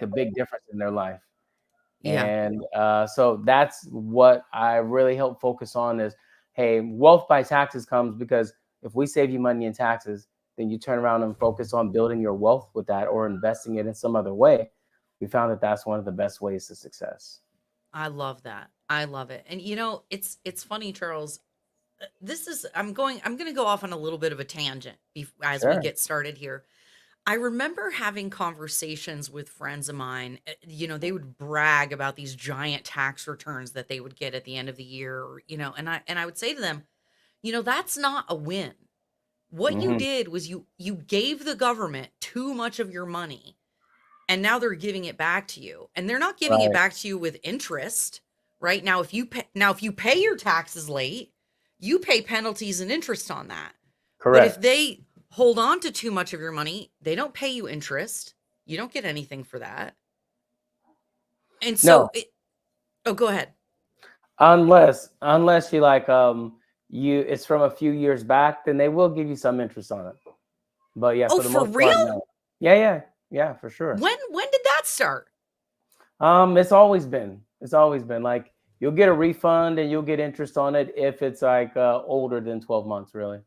a big difference in their life. Yeah. And so that's what I really help focus on is, hey, wealth by taxes comes because if we save you money in taxes, then you turn around and focus on building your wealth with that or investing it in some other way. We found that that's one of the best ways to success. I love that. I love it. And it's funny, Charles. This is I'm going to go off on a little bit of a tangent as we Sure. get started here. I remember having conversations with friends of mine. They would brag about these giant tax returns that they would get at the end of the year, and I would say to them, that's not a win. What you Hmm. did was you gave the government too much of your money, and now they're giving it back to you. And they're not giving it Right. back to you with interest. Right? Now if you pay your taxes late, you pay penalties and interest on that. But if Correct. they hold on to too much of your money, they don't pay you interest. You don't get anything for that. And No, so it oh, go ahead. unless you like you it's from a few years back, then they will give you some interest on it. But yeah, Oh, for the for most part, real? no. Yeah, yeah, yeah, for sure. When did that start? It's always been like you'll get a refund and you'll get interest on it if it's like older than 12 months, really.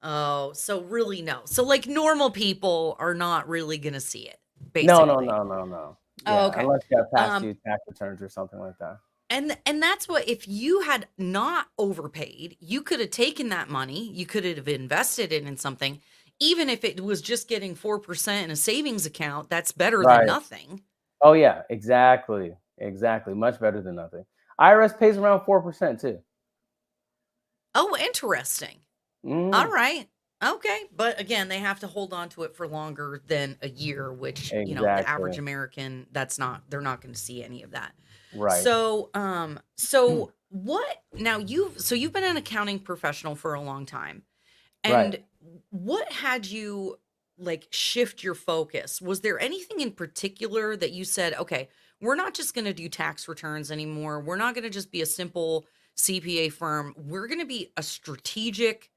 Oh, so really no. So like normal people are not really going to see it, No, no, basically. no, no, no. Oh, Yeah, okay. unless you have past Um due tax returns or something like that. and that's what, if you had not overpaid, you could have taken that money, you could have invested it in something, even if it was just getting 4% in a savings account, that's better than Right. nothing. Oh yeah, exactly. Exactly. Much better than nothing. IRS pays around 4% too. Oh, interesting. All Mm, right. Okay. But again, they have to hold on to it for longer than a year, which, the exactly. average American, they're not going to see any of that. Right. So you've been an accounting professional for a long time. Right. And what had you like shift your focus? Was there anything in particular that you said, okay, we're not just going to do tax returns anymore. We're not going to just be a simple CPA firm. We're going to be a strategic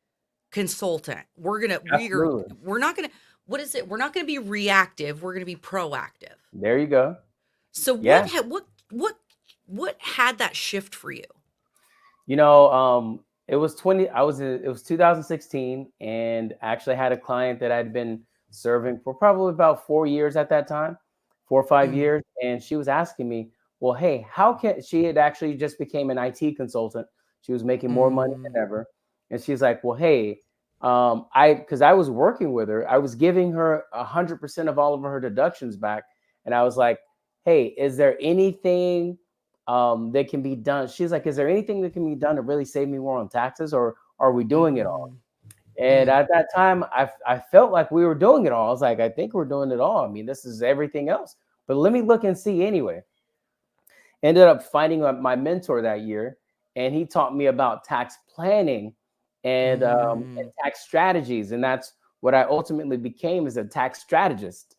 consultant. Absolutely. We're not going to what is it? We're not going to be reactive. We're going to be proactive. There you go. So Yeah. what had that shift for you? You know, it was 20 I was it was 2016 and actually had a client that I'd been serving for probably about 4 years at that time, 4 or 5 Mhm. years, and she was asking me, "Well, hey, how can," she had actually just became an IT consultant. She was making more money Mm. than ever. And she's like, "Well, hey, because I was working with her, I was giving her 100% of all of her deductions back, and I was like, "Hey, is there anything that can be done?" She's like, "Is there anything that can be done to really save me more on taxes, or are we doing it all?" Mm. And Mm. at that time, I felt like we were doing it all. I was like, "I think we're doing it all. I mean, this is everything else, but let me look and see anyway." Ended up finding my mentor that year, and he taught me about tax planning and Mm. tax strategies, and that's what I ultimately became as a tax strategist.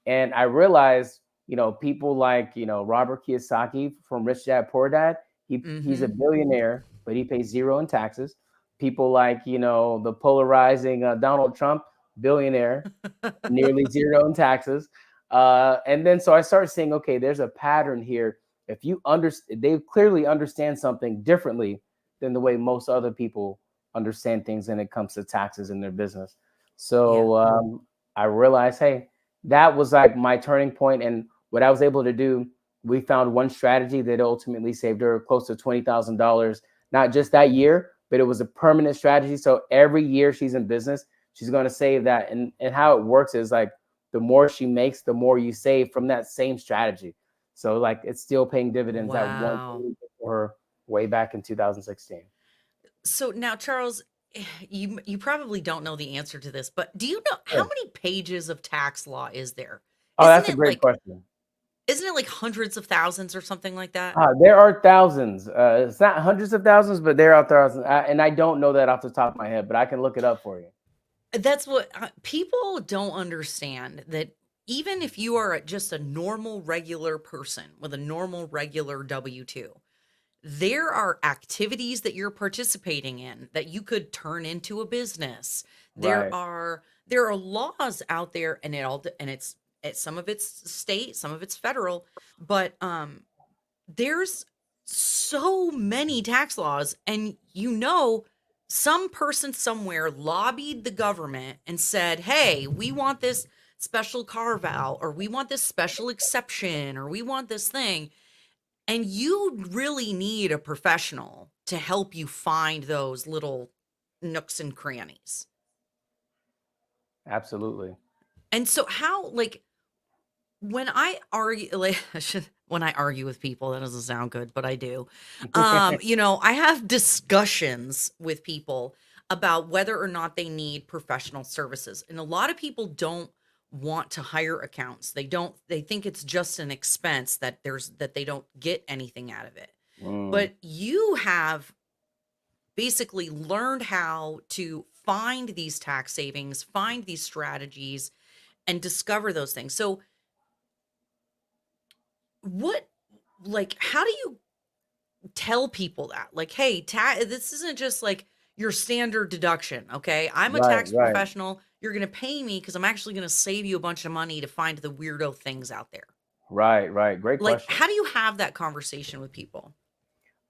And I realized, people like Robert Kiyosaki from Rich Dad Poor Dad. He's a Mhm. billionaire, but he pays zero in taxes. People like the polarizing Donald Trump, billionaire, nearly zero in taxes. And then so I started saying, okay, there's a pattern here. If you understand, they clearly understand something differently than the way most other people understand things when it comes to taxes in their business. Yeah. So I realized, hey, that was like my turning point. And what I was able to do, we found one strategy that ultimately saved her close to $20,000, not just that year, but it was a permanent strategy. So every year she's in business, she's going to save that. And how it works is like the more she makes, the more you save from that same strategy. So like it's still paying dividends at one Wow. for her way back in 2016. So now, Charles, you probably don't know the answer to this, but do you know how Sure. many pages of tax law is there? Oh, Isn't that's a it great like question. isn't it like hundreds of thousands or something like that? There are thousands. It's not hundreds of thousands, but there are thousands. And I don't know that off the top of my head, but I can look it up for you. That's what people don't understand, that even if you are just a normal regular person with a normal regular W-2, there are activities that you're participating in that you could turn into a business. Right. There are laws out there, and it's Some of it's state, some of it's federal, but there's so many tax laws, and some person somewhere lobbied the government and said, hey, we want this special carve out, or we want this special exception, or we want this thing. And you really need a professional to help you find those little nooks and crannies. Absolutely. And so how, like, when I argue, like, when I argue with people, that doesn't sound good, but I do. I have discussions with people about whether or not they need professional services. And a lot of people don't want to hire accountants. They think it's just an expense that they don't get anything out of it. Mm, But you have basically learned how to find these tax savings, find these strategies, and discover those things. So what, like, how do you tell people that? Like, hey, this isn't just like your standard deduction, okay? I'm a right, tax right, professional. You're going to pay me because I'm actually going to save you a bunch of money to find the weirdo things out there. right. Great Like, question. how do you have that conversation with people?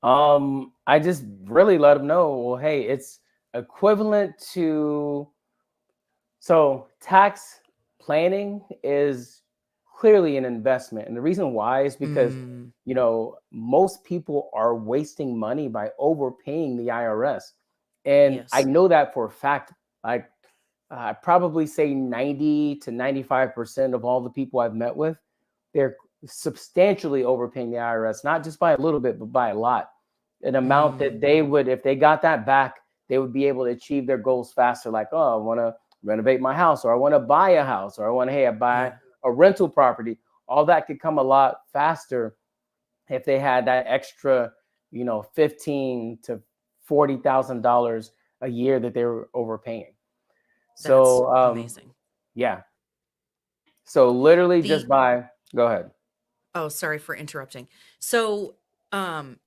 I just really let them know, well, hey, it's equivalent to, so tax planning is clearly an investment. And the reason why is because, Mm, most people are wasting money by overpaying the IRS. And I yes. know that for a fact. Like, I probably say 90 to 95% of all the people I've met with, they're substantially overpaying the IRS, not just by a little bit, but by a lot. An amount that Mm, they would, if they got that back, they would be able to achieve their goals faster. Like, oh, I want to renovate my house, or I want to buy a house, or I want to, hey, I buy yeah, a rental property. All that could come a lot faster if they had that extra, fifteen to $40,000 a year that they were overpaying. that's So, amazing. yeah. So literally just The by, go ahead. Oh, sorry for interrupting. So, um,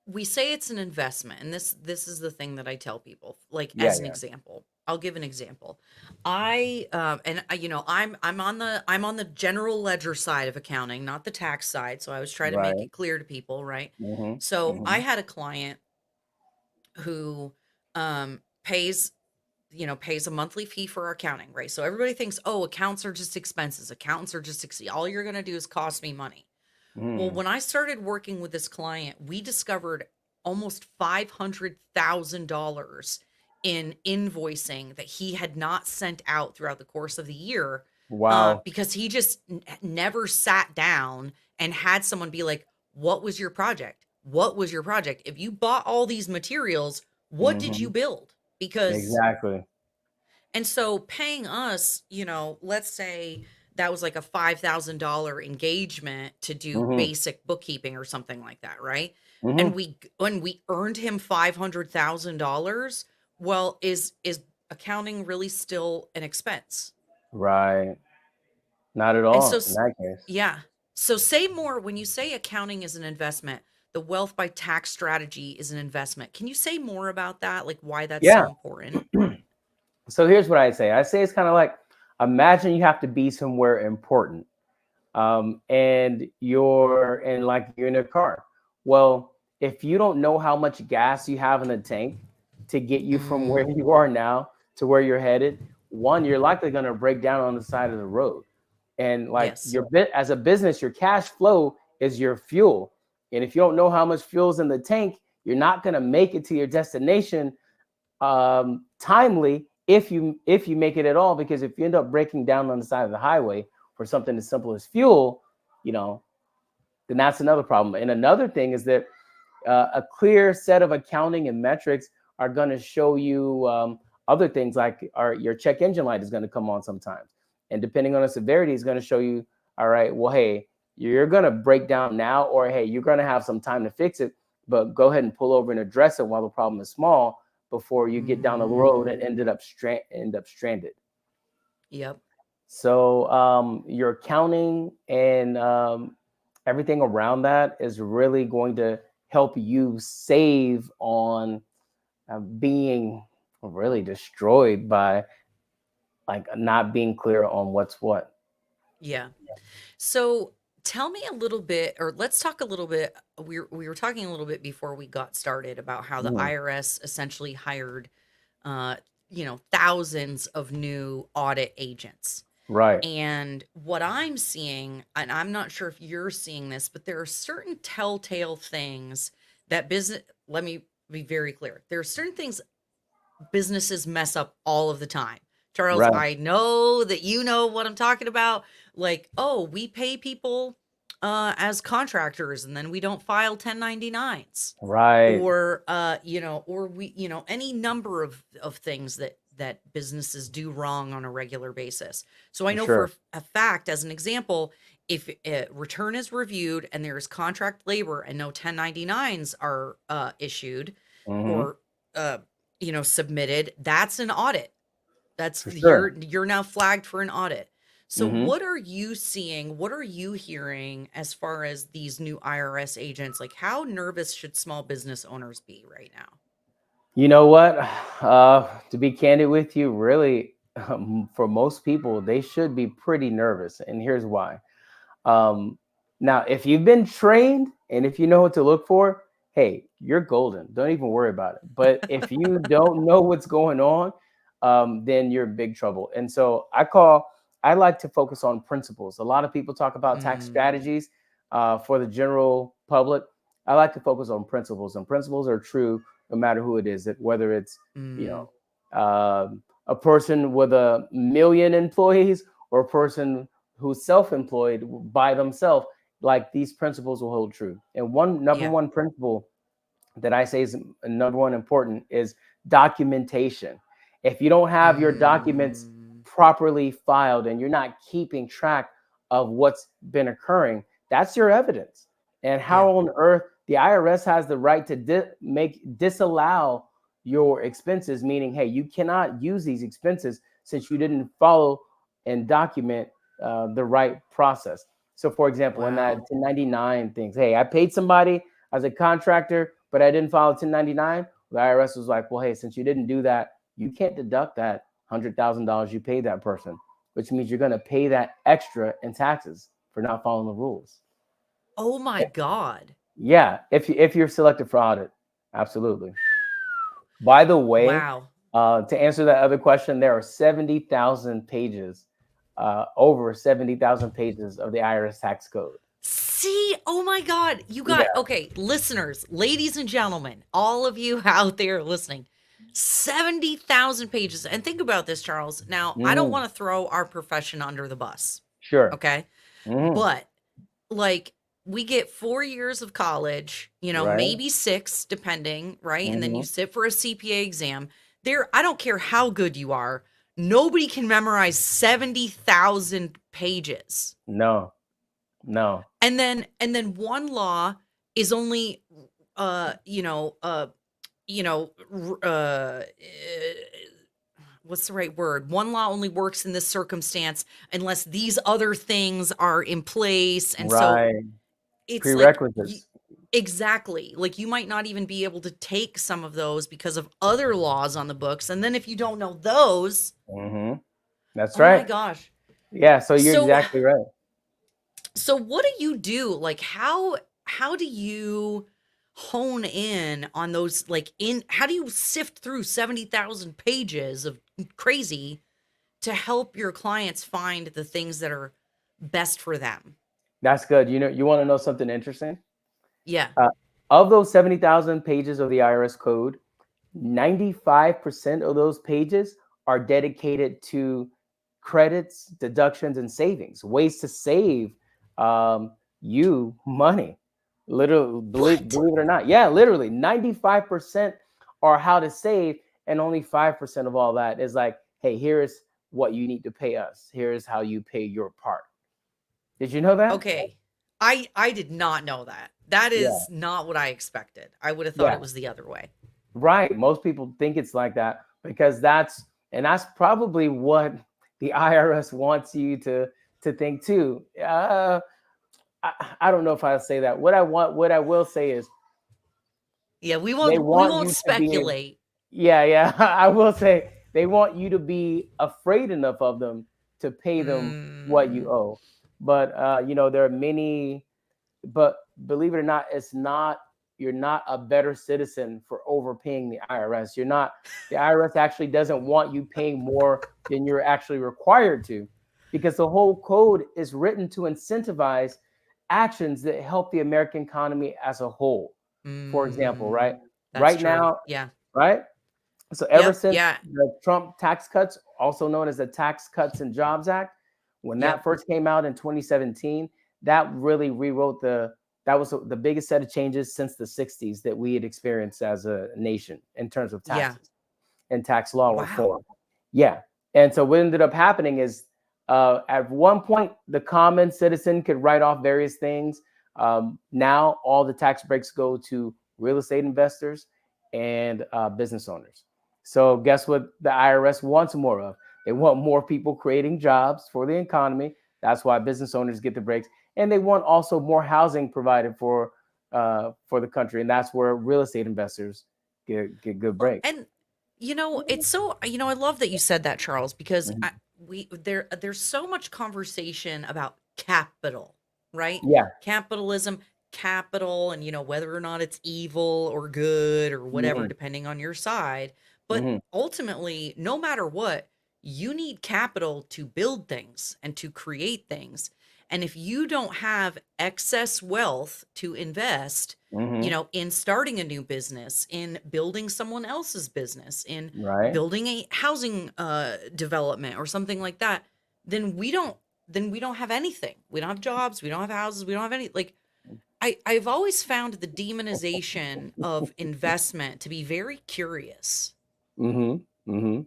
we say it's an investment, and this is the thing that I tell people. Like, Yeah, as an yeah. example, I'll give an example. I'm on the general ledger side of accounting, not the tax side. So I was trying to make Right. it clear to people, right? Mm-hmm. So I Mm-hmm. had a client who pays pays a monthly fee for accounting, right? So everybody thinks, oh, accounts are just expenses. Accountants are just all you're going to do is cost me money. Well, Mm. when I started working with this client, we discovered almost $500,000 in invoicing that he had not sent out throughout the course of the year, Wow. because he just never sat down and had someone be like, what was your project? What was your project? If you bought all these materials, what did Mm-hmm. you build? Because Exactly. and so paying us, let's say that was like a $5,000 engagement to do Mm-hmm. basic bookkeeping or something like that, right? And Mm-hmm. when we earned him $500,000, well, is accounting really still an expense? Right. Not at And so all in that case. yeah. So say more when you say accounting is an investment, the wealth by tax strategy is an investment. Can you say more about that? Like why that's so Yeah. important? So here's what I say. I say it's kind of like, imagine you have to be somewhere important. And you're in a car. Well, if you don't know how much gas you have in the tank to get you from where Mm, you are now to where you're headed, one, you're likely going to break down on the side of the road. And like yes. your bit as a business, your cash flow is your fuel. And if you don't know how much fuel's in the tank, you're not going to make it to your destination timely, if you make it at all, because if you end up breaking down on the side of the highway for something as simple as fuel, you know then that's another problem. And another thing is that a clear set of accounting and metrics are going to show you other things, like your check engine light is going to come on sometimes, and depending on the severity, is going to show you, all right, well, hey, you're going to break down now, or hey, you're going to have some time to fix it, but go ahead and pull over and address it while the problem is small, before you get down the road and Mm, end up stranded. yep. So your accounting and everything around that is really going to help you save on being really destroyed by like not being clear on what's what. Yeah. So tell me a little bit, or let's talk a little bit. We were talking a little bit before we got started about how the Mhm. IRS essentially hired, uh, thousands of new audit agents. Right. And what I'm seeing, and I'm not sure if you're seeing this, but there are certain telltale things that business, let me be very clear. There are certain things businesses mess up all of the time. Charles, Right. I know that you know what I'm talking about. Like, oh, we pay people as contractors and then we don't file 1099s. Right. Or or we, any number of things that businesses do wrong on a regular basis. So I For know for sure. a fact, as an example, if a return is reviewed and there is contract labor and no 1099s are issued Hmm. or uh submitted, that's an audit. That's For sure. you're now flagged for an audit. So Hmm. what are you seeing? What are you hearing as far as these new IRS agents? Like, how nervous should small business owners be right now? You know what? To be candid with you, really, for most people, they should be pretty nervous. And here's why. Um, Now, if you've been trained and if you know what to look for, hey, you're golden. Don't even worry about it. But if you don't know what's going on, then you're in big trouble. And so I like to focus on principles. A lot of people talk about tax Mm, strategies for the general public. I like to focus on principles, and principles are true no matter who it is. Whether it's you mm, a person with 1 million employees or a person who's self-employed by themselves, like these principles will hold true. And one number yeah. one principle that I say is number one important is documentation. If you don't have your documents Mm, properly filed and you're not keeping track of what's been occurring, that's your evidence. And yeah. how on earth the IRS has the right to disallow your expenses, meaning, hey, you cannot use these expenses since you didn't follow and document the right process. So, for example, in that Wow. 1099 things, hey, I paid somebody as a contractor, but I didn't file a 1099. The IRS was like, well, hey, since you didn't do that, you can't deduct that $100,000 you paid that person, which means you're going to pay that extra in taxes for not following the rules. Oh my God. Yeah, if you're selected for audit, absolutely. By the way, Wow. to answer that other question, there are 70,000 pages, over 70,000 pages of the IRS tax code. See, oh my God. You got, Yeah. okay, listeners, ladies and gentlemen, all of you out there listening, 70,000 pages. And think about this, Charles. Now, I don't Hmm. want to throw our profession under the bus, Sure. okay? Hmm. But like, we get 4 years of college, Right. maybe six, depending, right? And then you Hmm. sit for a CPA exam. I don't care how good you are, nobody can memorize 70,000 pages. No, no. And then one law is only you know what's the right word? One law only works in this circumstance unless these other things are in place. And so Right. it's like Prerequisites. exactly, like you might not even be able to take some of those because of other laws on the books. And then if you don't know those, Hmm. That's oh my right. gosh. Yeah, so you're So exactly right. So what do you do? Like how do you hone in on those, like, in how do you sift through 70,000 pages of crazy to help your clients find the things that are best for them? That's good. You want to know something interesting? Yeah. Uh, of those 70,000 pages of the IRS code, 95% of those pages are dedicated to credits, deductions, and savings, ways to save you money. Literally, What? believe it or not. Yeah, literally, 95% are how to save, and only 5% of all that is like, hey, here's what you need to pay us. Here's how you pay your part. Did you know that? Okay. I did not know that. That Yeah. is not what I expected. I would have thought Yeah. it was the other way. Right. Most people think it's like that because that's probably what the IRS wants you to think too. I don't know if I'll say that. What I will say is Yeah, we they won't we want won't you to be, speculate. yeah, yeah. I will say they want you to be afraid enough of them to pay them what you Mm, owe. But there are many, but believe it or not, it's not, you're not a better citizen for overpaying the IRS. You're not, the IRS actually doesn't want you paying more than you're actually required to, because the whole code is written to incentivize actions that help the American economy as a whole. For example, mm, right? that's Right true. now, Yeah. right? So ever Yep. since Yeah. the Trump tax cuts, also known as the Tax Cuts and Jobs Act, when that Yep. first came out in 2017, that really rewrote that was the biggest set of changes since the 60s that we had experienced as a nation in terms of Yeah. taxes and tax law Wow. reform. Yeah. And so what ended up happening is at one point, the common citizen could write off various things. Now, all the tax breaks go to real estate investors and business owners. So, guess what the IRS wants more of? They want more people creating jobs for the economy. That's why business owners get the breaks. And they want also more housing provided for the country. And that's where real estate investors get good Well, breaks. and it's so, I love that you said that, Charles, because Mhm. there's so much conversation about capital, right? Yeah. Capitalism, capital, and whether or not it's evil or good or whatever, Hmm. depending on your side. But Hmm. ultimately, no matter what, you need capital to build things and to create things. And if you don't have excess wealth to invest, Hmm. in starting a new business, in building someone else's business, in Right. building a housing development or something like that, then we don't have anything. We don't have jobs, we don't have houses, we don't have any, like, I've always found the demonization of investment to be very curious. Hmm. Hmm.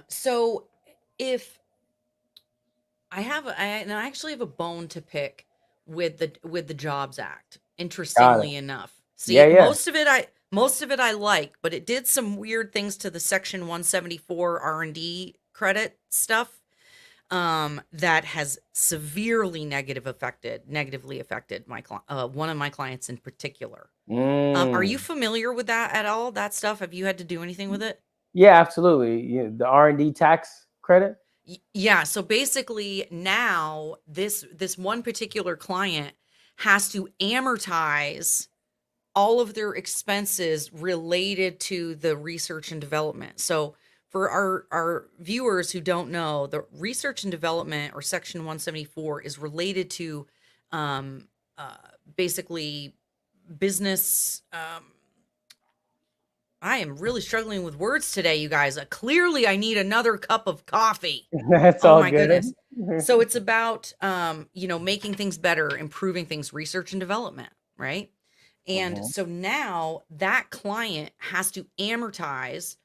So if and I actually have a bone to pick with the Jobs Act. Got it. Interestingly enough, Yeah. see, Yeah. most of it I like, but it did some weird things to the Section 174 R&D credit stuff. That has severely negatively affected one of my clients in particular. Are you Mm. familiar with that at all? That stuff? Have you had to do anything with it? Yeah. Absolutely. Yeah, the R&D tax credit. Yeah, so basically now this one particular client has to amortize all of their expenses related to the research and development. So for our viewers who don't know, the research and development, or Section 174, is related to um uh basically business. I am really struggling with words today, you guys. Clearly I need another cup of coffee. That's Oh all my good. goodness. So it's about making things better, improving things, research and development, right? And Hmm. so now that client has to amortize.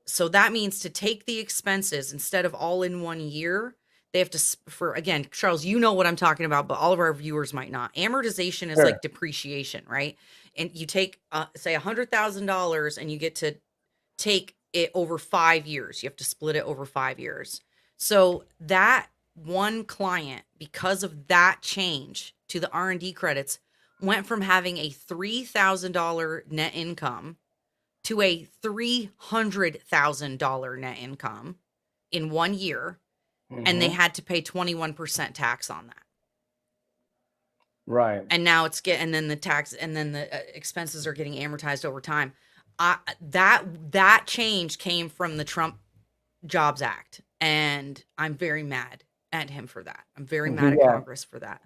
So that means to take the expenses instead of all in one year, they have to for, again, Charles, you know what I'm talking about, but all of our viewers might not. Amortization is Sure. like depreciation, right? And you take say $100,000 and you get to take it over 5 years. You have to split it over 5 years. So that one client, because of that change to the R&D credits, went from having a $3,000 net income to a $300,000 net income in 1 year, and they Hmm. had to pay 21% tax on that. Right. And now and then the tax, and then the expenses are getting amortized over time. That change came from the Trump Jobs Act, and I'm very mad at him for that. I'm very mad at Yeah. Congress for that.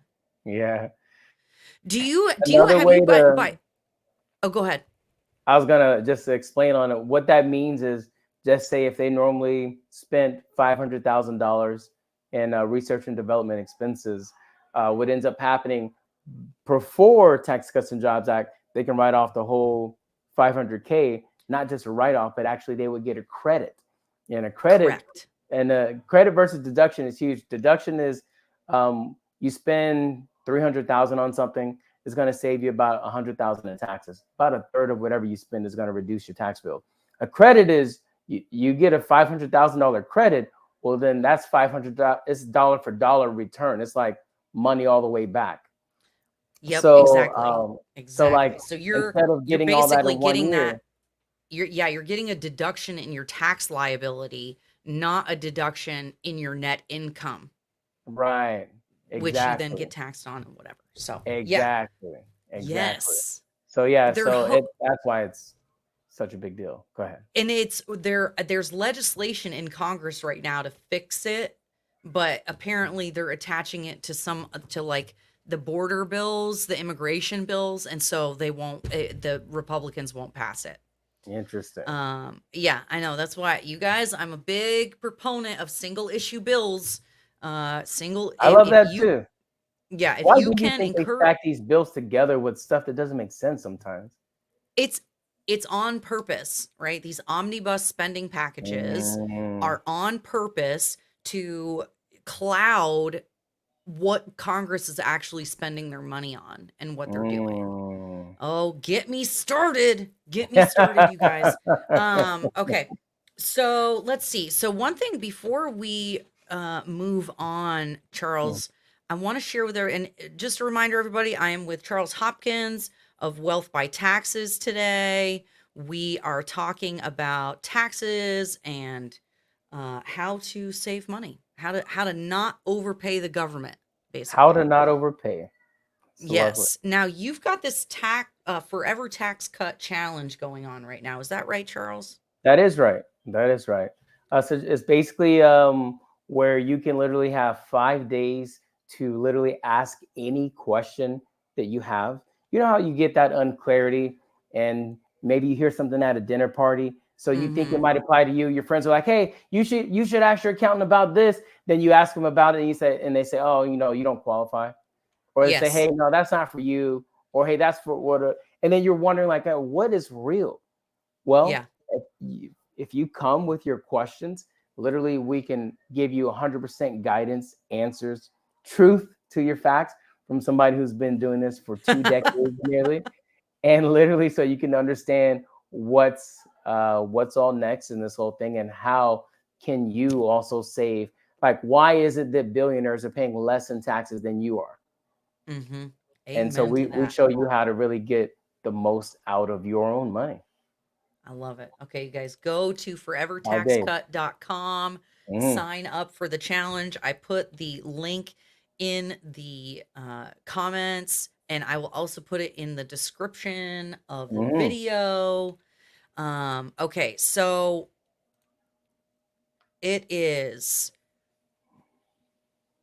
Yeah. Do you Another have way you to, by oh, go ahead. I was gonna just explain on it. What that means is, just say if they normally spent $500,000 in research and development expenses, what ends up happening before Tax Cuts and Jobs Act, they can write off the whole 500K, not just a write off, but actually they would get a credit. And a credit, Correct. and a credit versus deduction is huge. Deduction is you spend 300,000 on something, is going to save you about 100,000 in taxes. About a third of whatever you spend is going to reduce your tax bill. A credit is you get a $500,000 credit. Well, then that's 500. It's dollar for dollar return. It's like money all the way back. Yep, So, exactly. like, Exactly. So instead of you're getting all that basically in one getting year, that. You're getting a deduction in your tax liability, not a deduction in your net income, Right. which you then Exactly. get taxed on and whatever. So yeah, Exactly. Exactly. yes. So yeah, They're so that's why it's such a big deal. Go ahead. and there's legislation in Congress right now to fix it, but apparently they're attaching it to like the border bills, the immigration bills, and so they won't the Republicans won't pass it. Interesting. Yeah, I know. That's why, you guys, I'm a big proponent of single issue bills. Single I love if that you too. Yeah, if Why you do you can think they incur stack these bills together with stuff that doesn't make sense sometimes? it's it's on purpose, right? These omnibus spending packages Mm, are on purpose to cloud what Congress is actually spending their money on and what they're doing. mm. Oh, get me started. Get me started, you guys. Okay. So let's see. So one thing before we move on, Charles, I want to share with her, and just a reminder, everybody, I am with Charles Hopkins of Wealth by Taxes today. We are talking about taxes and how to save money, how to not overpay the government, How to basically. not overpay. It's lovely. Yes. Now you've got this forever tax cut challenge going on right now. Is that right, Charles? That is right. That is right. So it's basically where you can literally have 5 days to literally ask any question that you have. You know how you get that unclarity, and maybe you hear something at a dinner party, so you think it Mm-hmm. might apply to you. Your friends are like, "Hey, you should ask your accountant about this." Then you ask them about it, and they say, "Oh, you don't qualify," or they say, "Hey, Yes. no, that's not for you," or "Hey, that's for what," and then you're wondering like, "What is real?" Well, Yeah. if you come with your questions, literally we can give you 100% guidance, answers, truth to your facts from somebody who's been doing this for 2 decades nearly, and literally so you can understand what's all next in this whole thing, and how can you also save. Like, why is it that billionaires are paying less in taxes than you are? Mm-hmm. And so Amen to we that. show you how to really get the most out of your own money. I love it. Okay, you guys, go to All day. forevertaxcut.com, Mhm. sign up for the challenge. I put the link in the comments, and I will also put it in the description of the Mhm. video. Okay, so it is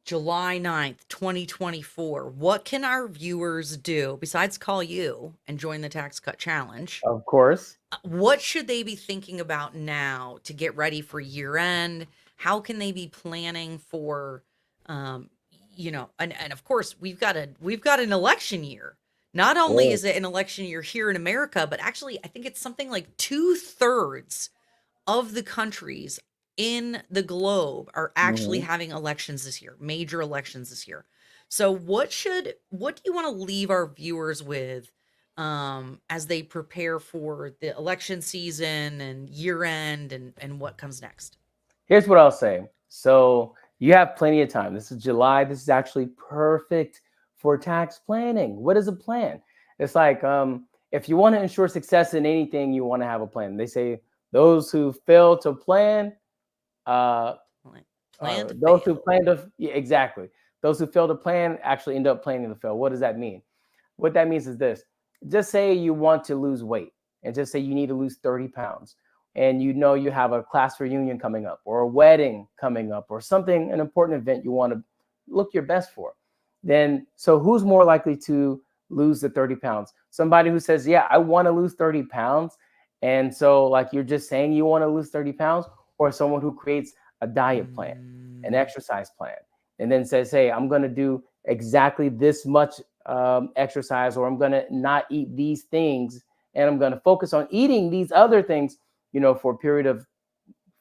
July 9th, 2024. What can our viewers do besides call you and join the Tax Cut Challenge? Of course. What should they be thinking about now to get ready for year end? How can they be planning for um, and of course we've got an election year. Not only Oh. is it an election year here in America, but actually I think it's something like 2/3 of the countries in the globe are actually Mhm. having elections this year, major elections this year. So what do you want to leave our viewers with as they prepare for the election season and year end and what comes next? Here's what I'll say. So you have plenty of time. This is July. This is actually perfect for tax planning. What is a plan? It's like, if you want to ensure success in anything, you want to have a plan. They say those who fail to plan, uh, Plan to those who fail. plan to, yeah, exactly. Those who fail to plan actually end up planning to fail. What does that mean? What that means is this: just say you want to lose weight, and just say you need to lose 30 pounds, and you have a class reunion coming up, or a wedding coming up, or something, an important event you want to look your best for. Then, so who's more likely to lose the 30 pounds? Somebody who says, "Yeah, I want to lose 30 pounds." And so, like, you're just saying you want to lose 30 pounds, or someone who creates a diet plan, an Mm, exercise plan, and then says, "Hey, I'm going to do exactly this much exercise, or I'm going to not eat these things, and I'm going to focus on eating these other things, for a period of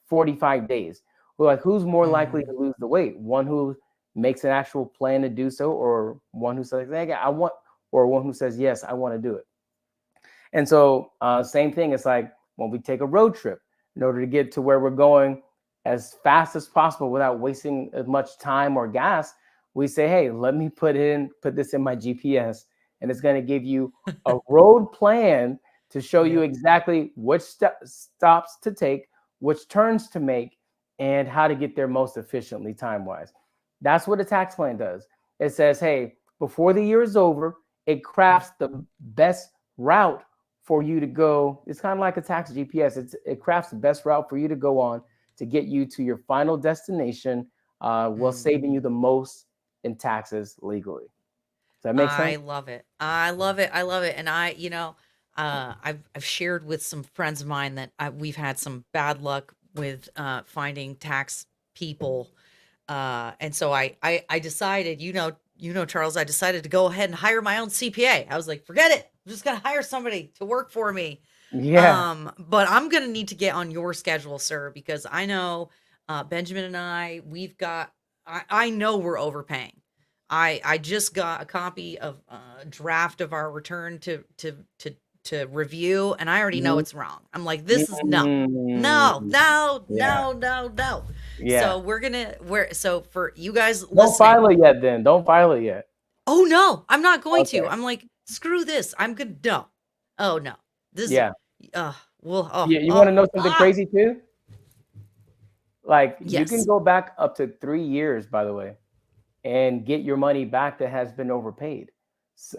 45 days." Well, like, who's more likely to mhm, lose the weight? One who makes an actual plan to do so, or one who says, "Hey, I want," or one who says, "Yes, I want to do it." And so, same thing. It's like when we take a road trip, in order to get to where we're going as fast as possible without wasting as much time or gas, we say, "Hey, let me put this in my GPS, and it's going to give you a road plan to show you yep. exactly which stops to take, which turns to make, and how to get there most efficiently time wise. That's what a tax plan does. It says, hey, before the year is over, it crafts the best route for you to go. It's kind of like a tax GPS. It crafts the best route for you to go on to get you to your final destination, while Mm. saving you the most in taxes legally. Does that make I sense? love it. I love it. I love it. And I've shared with some friends of mine that we've had some bad luck with finding tax people. And so I decided, Charles, I decided to go ahead and hire my own CPA. I was like, forget it. I'm just gonna hire somebody to work for me. Yeah. But I'm gonna need to get on your schedule, sir, because I know Benjamin and we've got I know we're overpaying. I just got a copy of a draft of our return to review, and I already know Mhm. it's wrong. I'm like, this is no, no, Mm. no, Yeah. no, no, no. Yeah. So so for you guys Don't file listening, it yet then. Don't file it yet. oh no, I'm not going to. Okay. I'm like, screw this. I'm good. No. Oh no. This Yeah. well, Yeah. You want to know something ah, crazy too? Like you can yes. go back up to 3 years, by the way, and get your money back that has been overpaid.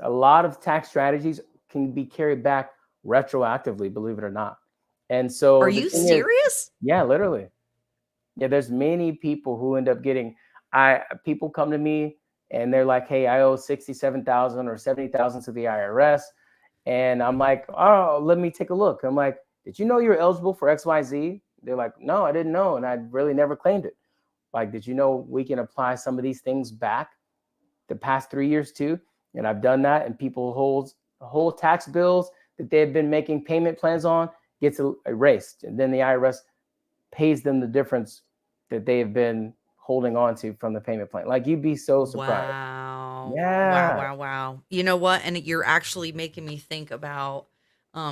A lot of tax strategies can be carried back retroactively, believe it or not. And Are so the you thing is, serious? yeah, literally. Yeah, there's many people who end up getting I people come to me and they're like, "Hey, I owe 67,000 or 70,000 to the IRS." And I'm like, "Oh, let me take a look." I'm like, "Did you know you're eligible for XYZ?" They're like, "No, I didn't know, and I really never claimed it." Like, "Did you know we can apply some of these things back the past 3 years too?" And I've done that, and people whole tax bills that they've been making payment plans on gets erased, and then the IRS pays them the difference that they've been holding on to from the payment plan. Like you'd be so surprised. Wow. Wow, Yeah. wow, wow. You know what? And you're actually making me think about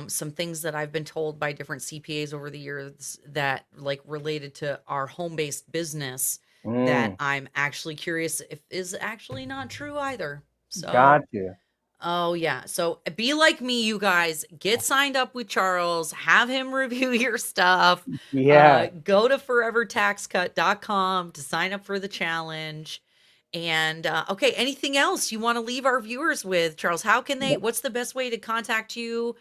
some things that I've been told by different CPAs over the years that like related to our home-based business that Mm, I'm actually curious if is actually not true either. So got you. oh, yeah. So be like me, you guys. Get signed up with Charles. Have him review your stuff. Yeah. Go to forevertaxcut.com to sign up for the challenge. And okay, anything else you want to leave our viewers with, Charles? What's the best way to contact you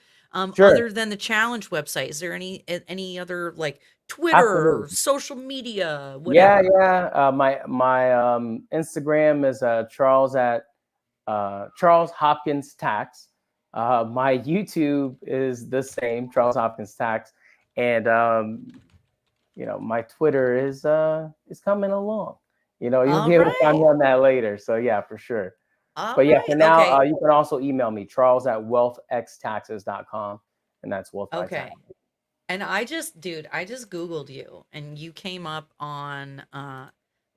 Sure. other than the challenge website? Is there any other like Twitter or Absolutely. social media, Yeah, whatever? yeah. My Instagram is Charles Hopkins Tax. My YouTube is the same, Charles Hopkins Tax, and my Twitter is coming along. You'll All be able to find right. me on that later. So yeah, for sure. All But yeah, right. for now, Okay. you can also email me, charles@wealthxtaxes.com, and that's wealth by tax. Okay. And I just Googled you and you came up on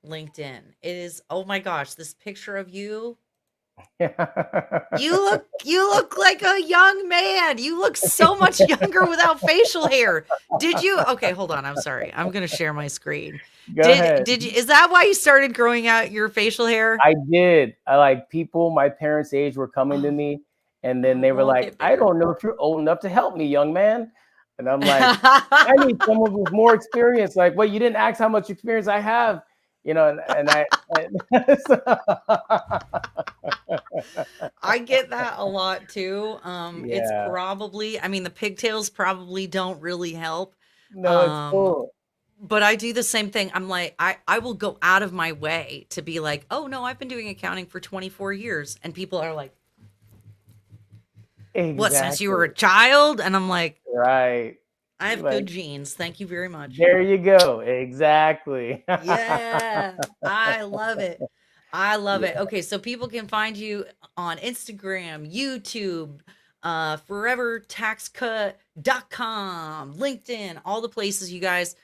LinkedIn. It is, oh my gosh, this picture of you. You look like a young man. You look so much younger without facial hair. Did you? Okay, hold on. I'm sorry. I'm gonna share my screen. Go Did ahead. did you is that why you started growing out your facial hair? I did. I like people my parents' age were coming to Oh, me, and then oh, they were well, like, get "I bigger. don't know if you're old enough to help me, young man." And I'm like, "I need someone with more experience." Like, "Well, you didn't ask how much experience I have, and I, and I get that a lot too. It's yeah, probably, I mean, the pigtails probably don't really help. no, it's Um, cool. but I do the same thing. I'm like, I will go out of my way to be like, oh no, I've been doing accounting for 24 years. And people are like, what, since you were Exactly. a child? And I'm like, Right. I have good Like, genes. Thank you very much. there you go. Exactly. Yeah, I love it. I love it. Yeah. Okay, so people can find you on Instagram, YouTube, forevertaxcut.com, LinkedIn, all the places, you guys.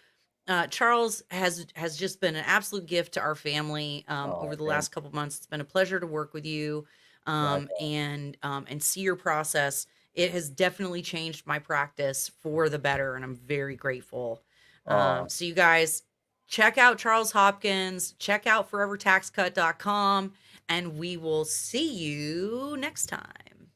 Charles has just been an absolute gift to our family over Oh, the thank last couple months. It's been a pleasure to work with you you. Likewise. and see your process. It has definitely changed my practice for the better, and I'm very grateful. Oh, So you guys check out Charles Hopkins, check out forevertaxcut.com, and we will see you next time.